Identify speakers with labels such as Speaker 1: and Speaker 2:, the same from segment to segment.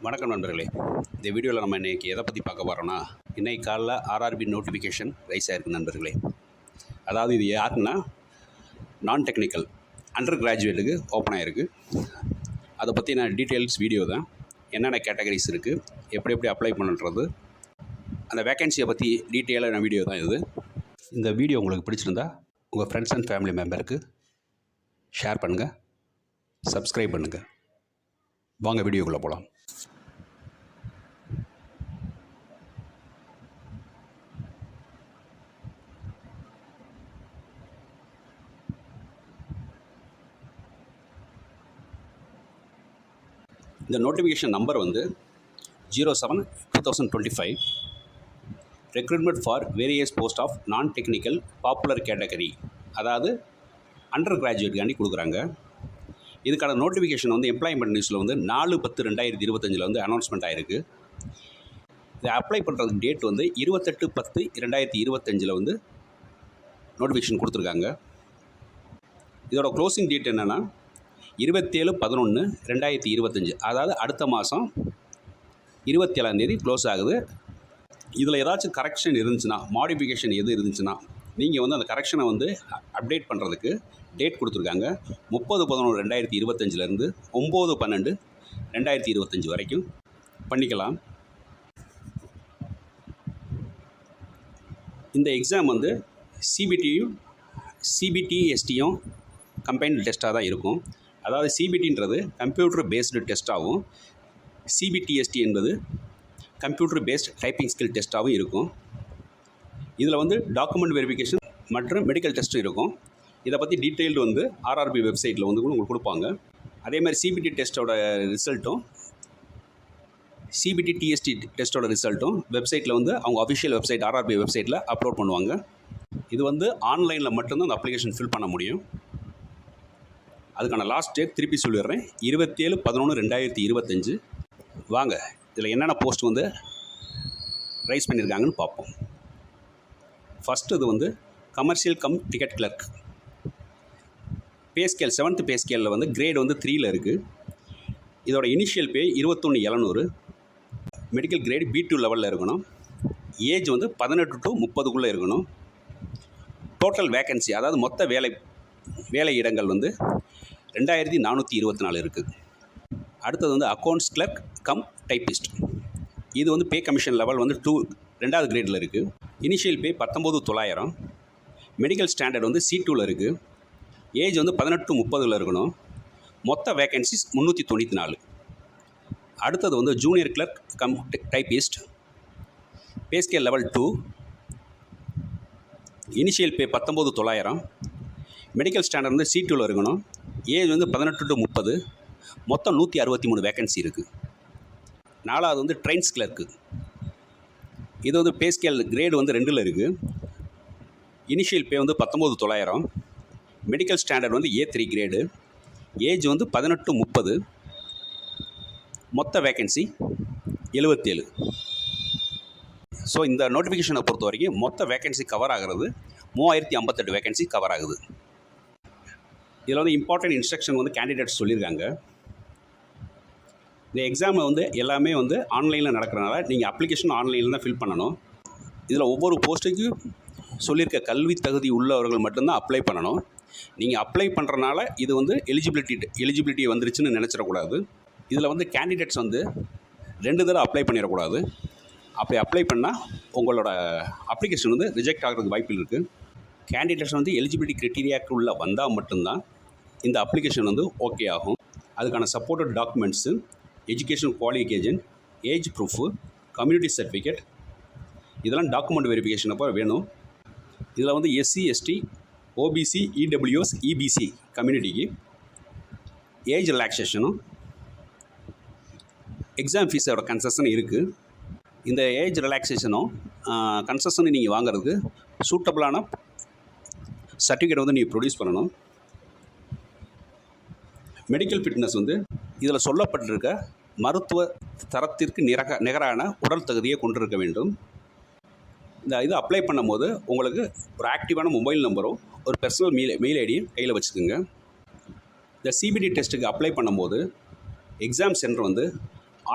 Speaker 1: வணக்கம் நண்பர்களே. இந்த வீடியோவில் நம்ம இன்றைக்கி எதை பற்றி பார்க்க போகிறோன்னா, இன்றைக்கி காலைல ஆர்ஆர்பி நோட்டிஃபிகேஷன் ரைஸ் ஆகிருக்கு நண்பர்களே. அதாவது இது யாருன்னா நான் டெக்னிக்கல் அண்டர் கிராஜுவேட்டுக்கு ஓப்பன் ஆகிருக்கு. அதை பற்றின டீட்டெயில்ஸ் வீடியோ தான். என்னென்ன கேட்டகரிஸ் இருக்குது, எப்படி அப்ளை பண்ணுறது, அந்த வேக்கன்சியை பற்றி டீட்டெயிலான வீடியோ தான் இது. இந்த வீடியோ உங்களுக்கு பிடிச்சிருந்தா உங்கள் ஃப்ரெண்ட்ஸ் அண்ட் ஃபேமிலி மெம்பருக்கு ஷேர் பண்ணுங்கள், சப்ஸ்கிரைப் பண்ணுங்கள். வாங்க வீடியோக்குள்ளே போகலாம். இந்த நோட்டிஃபிகேஷன் நம்பர் வந்து 07/2025 recruitment for various post of non technical popular category, அதாவது அண்டர் கிராஜுவேட்டுக்காண்டி கொடுக்குறாங்க. இதுக்கான நோட்டிஃபிகேஷன் வந்து எம்ப்ளாய்மெண்ட் நியூஸில் வந்து 4/10/2025 வந்து அனௌன்ஸ்மெண்ட் ஆகிருக்கு. இதை அப்ளை பண்ணுறதுக்கு டேட் வந்து 28/10/2025 வந்து நோட்டிஃபிகேஷன் கொடுத்துருக்காங்க. இதோட க்ளோசிங் டேட் என்னென்னா 27/11/2025, அதாவது அடுத்த மாதம் 27ஆம் க்ளோஸ் ஆகுது. இதில் ஏதாச்சும் கரெக்ஷன் இருந்துச்சுன்னா, மாடிஃபிகேஷன் எது இருந்துச்சுன்னா, நீங்கள் வந்து அந்த கரெக்ஷனை வந்து அப்டேட் பண்ணுறதுக்கு டேட் கொடுத்துருக்காங்க. 30/11/2025 9/12/2025 வரைக்கும் பண்ணிக்கலாம். இந்த எக்ஸாம் வந்து சிபிடிஎஸ்டியும் கம்பைன்டு டெஸ்ட்டாக தான் இருக்கும். அதாவது சிபிடின்றது கம்ப்யூட்டர் பேஸ்டு டெஸ்ட்டாகவும், சிபிடிஎஸ்டி என்பது கம்ப்யூட்டர் பேஸ்ட் டைப்பிங் ஸ்கில் டெஸ்ட்டாகவும் இருக்கும். இதில் வந்து டாக்குமெண்ட் வெரிஃபிகேஷன் மற்றும் மெடிக்கல் டெஸ்ட்டும் இருக்கும். இதை பற்றி டீட்டெயில்டு வந்து ஆர்ஆர்பி வெப்சைட்டில் வந்து உங்களுக்கு கொடுப்பாங்க. அதே மாதிரி சிபிடி டெஸ்ட்டோட ரிசல்ட்டும் சிபிடி டிஎஸ்டி டெஸ்ட்டோட ரிசல்ட்டும் வெப்சைட்டில் வந்து அவங்க அஃபிஷியல் வெப்சைட் ஆர்ஆர்பி வெப்சைட்டில் அப்லோட் பண்ணுவாங்க. இது வந்து ஆன்லைனில் மட்டும்தான் அந்த அப்ளிகேஷன் ஃபில் பண்ண முடியும். அதுக்கான லாஸ்ட் டேட் திருப்பி சொல்லிடுறேன், 27/11/2025. வாங்க இதில் என்னென்ன போஸ்ட் வந்து ரைஸ் பண்ணியிருக்காங்கன்னு பார்ப்போம். ஃபஸ்ட்டு இது வந்து commercial ticket clerk. Pay scale 7th pay ஸ்கேலில் வந்து கிரேட் வந்து 3ல் இருக்குது. இதோட இனிஷியல் பே 21,700. மெடிக்கல் கிரேட் B2 லெவலில் இருக்கணும். ஏஜ் வந்து 18 to 30 இருக்கணும். டோட்டல் வேக்கன்சி, அதாவது மொத்த வேலை இடங்கள் வந்து 2424 இருக்குது. அடுத்தது வந்து அக்கௌண்ட்ஸ் கிளர்க் கம் டைப்பிஸ்ட். இது வந்து பே கமிஷன் லெவல் வந்து 2வது கிரேடில் இருக்குது. Initial pay 19,900. மெடிக்கல் ஸ்டாண்டர்ட் வந்து C2ல் இருக்குது. ஏஜ் வந்து 18 to 30 இருக்கணும். மொத்த வேக்கன்சிஸ் 394. அடுத்தது வந்து junior clerk cum typist. Pay scale level 2. Initial pay 19,900. Medical standard வந்து C2ல் இருக்கணும். ஏஜ் வந்து 18 to 30. மொத்தம் 163 வேக்கன்சி இருக்குது. 4வது வந்து ட்ரெயின்ஸ் கிளர்க்கு. இது வந்து பே ஸ்கேல் கிரேடு வந்து 2ல் இருக்குது. இனிஷியல் பே வந்து 19,900. மெடிக்கல் ஸ்டாண்டர்ட் வந்து A3 கிரேடு. ஏஜ் வந்து 18 to 30. மொத்த வேக்கன்சி 77. ஸோ இந்த நோட்டிஃபிகேஷனை பொறுத்த வரைக்கும் மொத்த வேக்கன்சி கவர் ஆகிறது 3058 வேக்கன்சி கவர் ஆகுது. இதில் வந்து இம்பார்ட்டன்ட் இன்ஸ்ட்ரக்ஷன் வந்து கேண்டிடேட்ஸ் சொல்லியிருக்காங்க. இந்த எக்ஸாமை வந்து எல்லாமே வந்து ஆன்லைனில் நடக்கிறனால நீங்கள் அப்ளிகேஷன் ஆன்லைனில் தான் ஃபில் பண்ணணும். இதில் ஒவ்வொரு போஸ்ட்டுக்கும் சொல்லியிருக்க கல்வி தகுதி உள்ளவர்கள் மட்டும்தான் அப்ளை பண்ணணும். நீங்கள் அப்ளை பண்ணுறனால இது வந்து எலிஜிபிலிட்டி வந்துருச்சுன்னு நினச்சிடக்கூடாது. இதில் வந்து கேண்டிடேட்ஸ் வந்து 2 தடவை அப்ளை பண்ணிடக்கூடாது. அப்படி அப்ளை பண்ணால் உங்களோட அப்ளிகேஷன் வந்து ரிஜெக்ட் ஆகிறதுக்கு வாய்ப்பு இருக்குது. கேண்டிடேட்ஸ் வந்து எலிஜிபிலிட்டி க்ரைட்டீரியாவுக்கு உள்ளே வந்தால் மட்டும்தான் இந்த அப்ளிகேஷன் வந்து ஓகே ஆகும். அதுக்கான supported documents, education qualification, age proof, community certificate, இதெல்லாம் டாக்குமெண்ட் வெரிஃபிகேஷன் அப்போ வேணும். இதில் வந்து SC, ST, OBC, EWS, EBC கம்யூனிட்டிக்கு ஏஜ் ரிலாக்ஸேஷனும் எக்ஸாம் ஃபீஸோட கன்செஷன் இருக்குது. இந்த ஏஜ் ரிலாக்ஸேஷனும் கன்செஷனும் நீங்கள் வாங்குறதுக்கு சூட்டபிளான சர்டிஃபிகேட் வந்து நீங்கள் ப்ரொடியூஸ் பண்ணணும். மெடிக்கல் ஃபிட்னஸ் வந்து இதில் சொல்லப்பட்டிருக்க மருத்துவ தரத்திற்கு நிகரான உடல் தகுதியை கொண்டிருக்க வேண்டும். இந்த இது அப்ளை பண்ணும்போது உங்களுக்கு ஒரு ஆக்டிவான மொபைல் நம்பரும் ஒரு பர்சனல் மெயில் ஐடியும் கையில் வச்சுக்கோங்க. இந்த சிபிடி டெஸ்ட்டுக்கு அப்ளை பண்ணும்போது எக்ஸாம் சென்டர் வந்து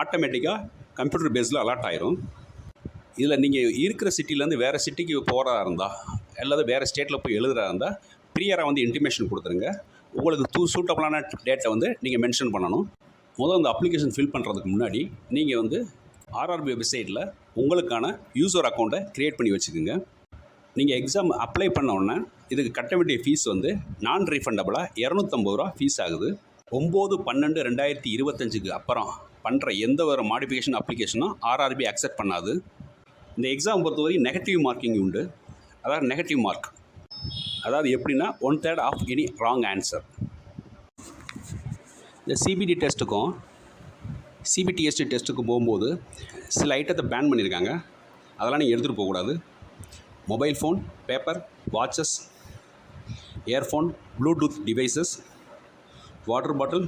Speaker 1: ஆட்டோமேட்டிக்காக கம்ப்யூட்டர் பேஸில் அலாட் ஆயிரும். இதில் நீங்கள் இருக்கிற சிட்டிலேருந்து வேறு சிட்டிக்கு போகிறதா இருந்தால் அல்லது வேறு ஸ்டேட்டில் போய் எழுதுறதா இருந்தால் ப்ரியராக வந்து இன்டிமேஷன் கொடுத்துருங்க. உங்களுக்கு சூட்டபுளான டேட்டை வந்து நீங்கள் மென்ஷன் பண்ணணும். முதல் அந்த அப்ளிகேஷன் ஃபில் பண்ணுறதுக்கு முன்னாடி நீங்கள் வந்து ஆர்ஆர்பி வெப்சைட்டில் உங்களுக்கான யூசர் அக்கௌண்ட்டை க்ரியேட் பண்ணி வச்சுக்கோங்க. நீங்கள் எக்ஸாம் அப்ளை பண்ண உடனே இதுக்கு கட்ட வேண்டிய ஃபீஸ் வந்து நான் ரீஃபண்டபுளாக ₹250 ஃபீஸ் ஆகுது. 9/12/2025 அப்புறம் பண்ணுற எந்த ஒரு மாடிஃபிகேஷன் அப்ளிகேஷனும் ஆர்ஆர்பி அக்செப்ட் பண்ணாது. இந்த எக்ஸாம் பொறுத்தவரை நெகட்டிவ் மார்க்கிங் உண்டு. அதாவது நெகட்டிவ் மார்க், அதாவது எப்படின்னா 1/3 ஆஃப் எனி ராங் ஆன்சர். இந்த சிபிடி டெஸ்ட்டுக்கும் சிபிடிஎஸ்டி டெஸ்ட்டுக்கும் போகும்போது சில ஐட்டத்தை பேன் பண்ணியிருக்காங்க. அதெல்லாம் நீங்கள் எடுத்துகிட்டு போகக்கூடாது. Mobile phone, paper, watches, earphone, Bluetooth devices, water bottle,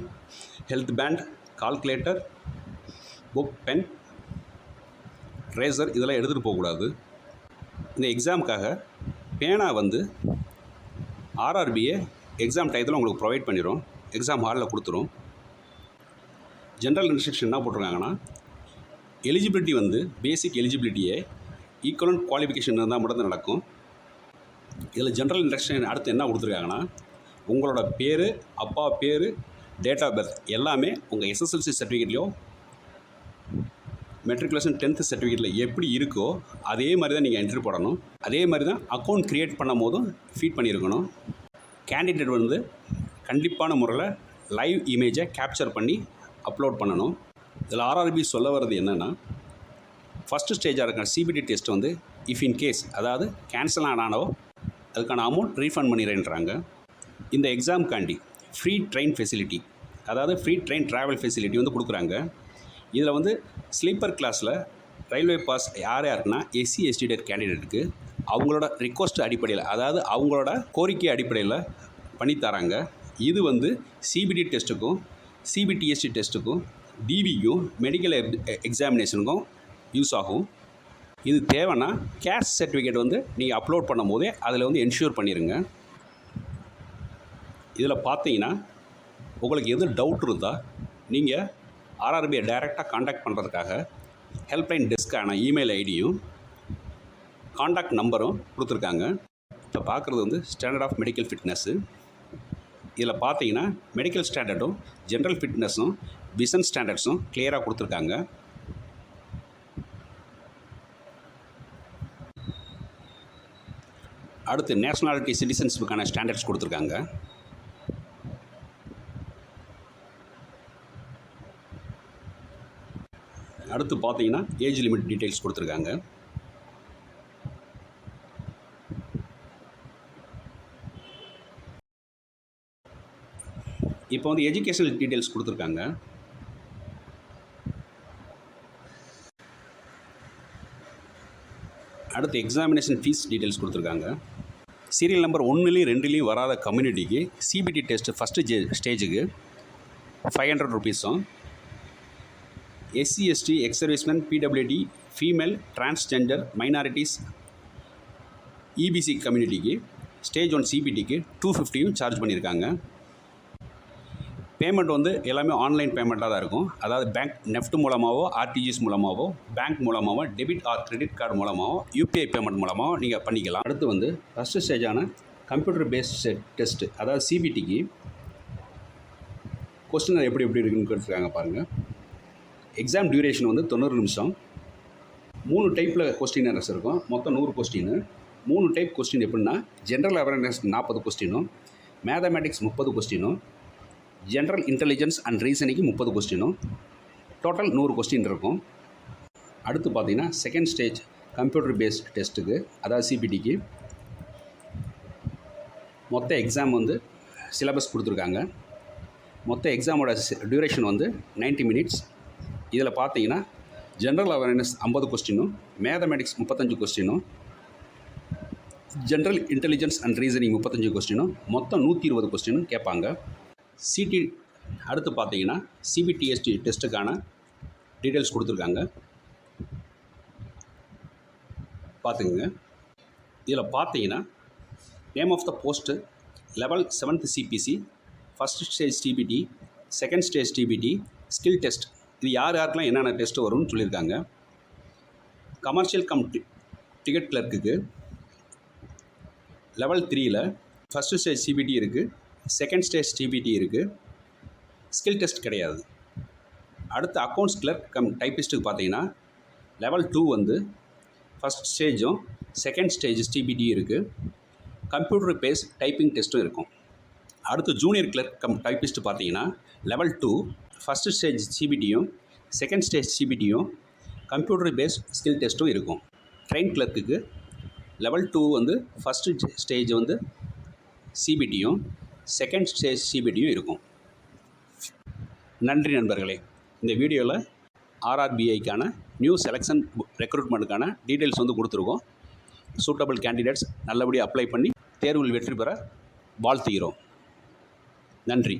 Speaker 1: health band, calculator, book, pen, razor இதெல்லாம் எடுத்துகிட்டு போகக்கூடாது. இந்த எக்ஸாமுக்காக பேனா வந்து ஆர்ஆர்பியை எக்ஸாம் டயத்தில் உங்களுக்கு ப்ரொவைட் பண்ணிடும், எக்ஸாம் ஹாலில் கொடுத்துரும். ஜென்ரல் இன்ஸ்ட்ரக்ஷன் என்ன போட்டிருக்காங்கன்னா, எலிஜிபிலிட்டி வந்து பேசிக் எலிஜிபிலிட்டியை ஈக்குவலன்ட் குவாலிஃபிகேஷன் இருந்தால் மட்டும்தான் நடக்கும். இதில் ஜென்ரல் இன்ஸ்ட்ரக்ஷன் அடுத்து என்ன கொடுத்துருக்காங்கன்னா, உங்களோட பேர், அப்பா பேர், டேட் ஆஃப் பர்த் எல்லாமே உங்கள் எஸ்எஸ்எல்சி சர்டிஃபிகேட்லையோ மெட்ரிகுலேஷன் 10th சர்டிஃபிகேட்டில் எப்படி இருக்கோ அதே மாதிரி தான் நீங்கள் என்ட்ரி போடணும். அதே மாதிரி தான் அக்கௌண்ட் க்ரியேட் பண்ணும் போதும் ஃபீட் பண்ணியிருக்கணும். கேண்டிடேட் வந்து கண்டிப்பான முறையில் லைவ் இமேஜை கேப்சர் பண்ணி அப்லோட் பண்ணணும். இதில் ஆர்ஆர்பி சொல்ல வர்றது என்னென்னா, ஃபஸ்ட்டு ஸ்டேஜாக இருக்கிற சிபிடி டெஸ்ட் வந்து இஃப் இன் கேஸ் அதாவது கேன்சல் ஆனாலோ அதுக்கான அமௌண்ட் ரீஃபண்ட் பண்ணிடுறேன்றாங்க. இந்த எக்ஸாமுக்காண்டி ஃப்ரீ ட்ரெயின் ஃபெசிலிட்டி, அதாவது ஃப்ரீ ட்ரெயின் ட்ராவல் ஃபெசிலிட்டி வந்து கொடுக்குறாங்க. இதில் வந்து ஸ்லீப்பர் கிளாஸில் ரயில்வே பாஸ் யார் யாருக்குன்னா எஸ்சி எஸ்டிடேட் கேண்டிடேட்டுக்கு அவங்களோட ரிக்வஸ்ட் அடிப்படையில், அதாவது அவங்களோட கோரிக்கை அடிப்படையில் பண்ணித்தராங்க. இது வந்து சிபிடி டெஸ்ட்டுக்கும் சிபிடிஎஸ்டி டெஸ்ட்டுக்கும் டிவிக்கும் மெடிக்கல் எக்ஸாமினேஷனுக்கும் யூஸ் ஆகும். இது தேவைன்னா கேஸ்ட் சர்டிஃபிகேட் வந்து நீங்கள் அப்லோட் பண்ணும் போதே அதில் வந்து என்ஷூர் பண்ணிடுங்க. இதில் பார்த்தீங்கன்னா உங்களுக்கு எது டவுட் இருந்தால் நீங்கள் ஆர்ஆர்பியை டைரெக்டாக காண்டாக்ட் பண்ணுறதுக்காக ஹெல்ப்லைன் டெஸ்க்கான இமெயில் ஐடியும் காண்டாக்ட் நம்பரும் கொடுத்துருக்காங்க. இப்போ பார்க்குறது வந்து ஸ்டாண்டர்ட் ஆஃப் மெடிக்கல் ஃபிட்னஸ்ஸு. இதில் பார்த்தீங்கன்னா மெடிக்கல் ஸ்டாண்டர்டும் ஜென்ரல் ஃபிட்னஸும் விஷன் ஸ்டாண்டர்ட்ஸும் கிளியராக கொடுத்துருக்காங்க. அடுத்து நேஷ்னாலிட்டி சிட்டிசன்ஷிப்புக்கான ஸ்டாண்டர்ட்ஸ் கொடுத்துருக்காங்க. அடுத்து பார்த்தீங்கன்னா ஏஜ் லிமிட் டீட்டெயில்ஸ் கொடுத்துருக்காங்க. இப்போ வந்து எஜுகேஷனல் டீட்டெயில்ஸ் கொடுத்துருக்காங்க. அடுத்து எக்ஸாமினேஷன் ஃபீஸ் டீட்டெயில்ஸ் கொடுத்துருக்காங்க. சீரியல் நம்பர் 1லேயும் 2லேயும் வராத கம்யூனிட்டிக்கு சிபிடி டெஸ்ட்டு ஃபஸ்ட்டு ஸ்டேஜுக்கு ₹500, SC ST ex serviceman PWD female transgender minorities EBC கம்யூனிட்டிக்கு ஸ்டேஜ் 1 சிபிடிக்கு $250 சார்ஜ் பண்ணியிருக்காங்க. பேமெண்ட் வந்து எல்லாமே ஆன்லைன் பேமெண்ட்டாக தான் இருக்கும். அதாவது பேங்க் நெஃப்ட் மூலமாகவோ ஆர்டிஜிஎஸ் மூலமாகவோ பேங்க் மூலமாகவோ டெபிட் ஆர் கிரெடிட் கார்டு மூலமாகவோ யூபிஐ பேமெண்ட் மூலமாகவோ நீங்கள் பண்ணிக்கலாம். அடுத்து வந்து ஃபஸ்ட்டு ஸ்டேஜான கம்ப்யூட்டர் பேஸ்ட் டெஸ்ட்டு, அதாவது சிபிடிக்கு கொஸ்டின் எப்படி இருக்குன்னு கேட்டுருக்காங்க பாருங்கள். எக்ஸாம் டியூரேஷன் வந்து 90 நிமிஷம். 3 டைப்பில் கொஸ்டினர்ஸ் இருக்கும். மொத்தம் 100 கொஸ்டின். 3 டைப் கொஸ்டின் எப்படின்னா, ஜென்ரல் அவேர்னஸ் 40 கொஸ்டினும், மேத்தமேட்டிக்ஸ் 30 கொஸ்டினும், ஜென்ரல் இன்டெலிஜென்ஸ் அண்ட் ரீசனிங்கு 30 கொஸ்டினும், டோட்டல் 100 கொஸ்டின் இருக்கும். அடுத்து பார்த்தீங்கன்னா செகண்ட் ஸ்டேஜ் கம்ப்யூட்டர் பேஸ்ட் டெஸ்ட்டுக்கு, அதாவது சிபிடிக்கு மொத்த எக்ஸாம் வந்து சிலபஸ் கொடுத்துருக்காங்க. மொத்த எக்ஸாமோட டியூரேஷன் வந்து 90 மினிட்ஸ். இதில் பார்த்தீங்கன்னா ஜென்ரல் அவேர்னஸ் 50 கொஸ்டினும், மேத்தமேட்டிக்ஸ் 35 கொஸ்டினும், ஜென்ரல் இன்டெலிஜென்ஸ் அண்ட் ரீசனிங் 35 கொஸ்டினும், மொத்தம் 120 கொஸ்டினும் கேட்பாங்க. சிடி அடுத்து பார்த்தீங்கன்னா சிபிடிஎஸ்டி டெஸ்ட்டுக்கான டீட்டெயில்ஸ் கொடுத்துருக்காங்க, பார்த்துக்குங்க. இதில் பார்த்தீங்கன்னா name of the post level 7th CPC, first stage DBT, second stage DBT, skill test இது யாருக்கெல்லாம் என்னென்ன டெஸ்ட்டு வரும்னு சொல்லியிருக்காங்க. கமர்ஷியல் டிக்கெட் கிளர்க்குக்கு லெவல் 3ல் ஃபஸ்ட்டு ஸ்டேஜ் சிபிடி இருக்குது, செகண்ட் ஸ்டேஜ் சிபிடி இருக்குது, ஸ்கில் டெஸ்ட் கிடையாது. அடுத்து அக்கௌண்ட்ஸ் கிளர்க் டைப்பிஸ்ட்டுக்கு பார்த்தீங்கன்னா லெவல் 2 வந்து ஃபஸ்ட் ஸ்டேஜும் செகண்ட் ஸ்டேஜ் சிபிடி இருக்குது, கம்ப்யூட்டர் பேஸ்ட் டைப்பிங் டெஸ்ட்டும் இருக்கும். அடுத்து ஜூனியர் கிளர்க் டைப்பிஸ்ட்டு பார்த்தீங்கன்னா level 2 first stage சிபிடியும் second stage சிபிடியும் கம்ப்யூட்டர் பேஸ்ட் ஸ்கில் டெஸ்ட்டும் இருக்கும். ட்ரெயின் கிளர்க்குக்கு லெவல் 2 வந்து ஃபஸ்ட்டு ஸ்டேஜ் வந்து சிபிடியும் செகண்ட் ஸ்டேஜ் சிபிடியும் இருக்கும். நன்றி நண்பர்களே. இந்த வீடியோவில் ஆர்ஆர்பிஐக்கான நியூ செலெக்ஷன் ரெக்ரூட்மெண்ட்டுக்கான டீட்டெயில்ஸ் வந்து கொடுத்துருக்கோம். சூட்டபிள் கேண்டிடேட்ஸ் நல்லபடியாக அப்ளை பண்ணி தேர்வில் வெற்றி பெற வாழ்த்துகிறோம். நன்றி.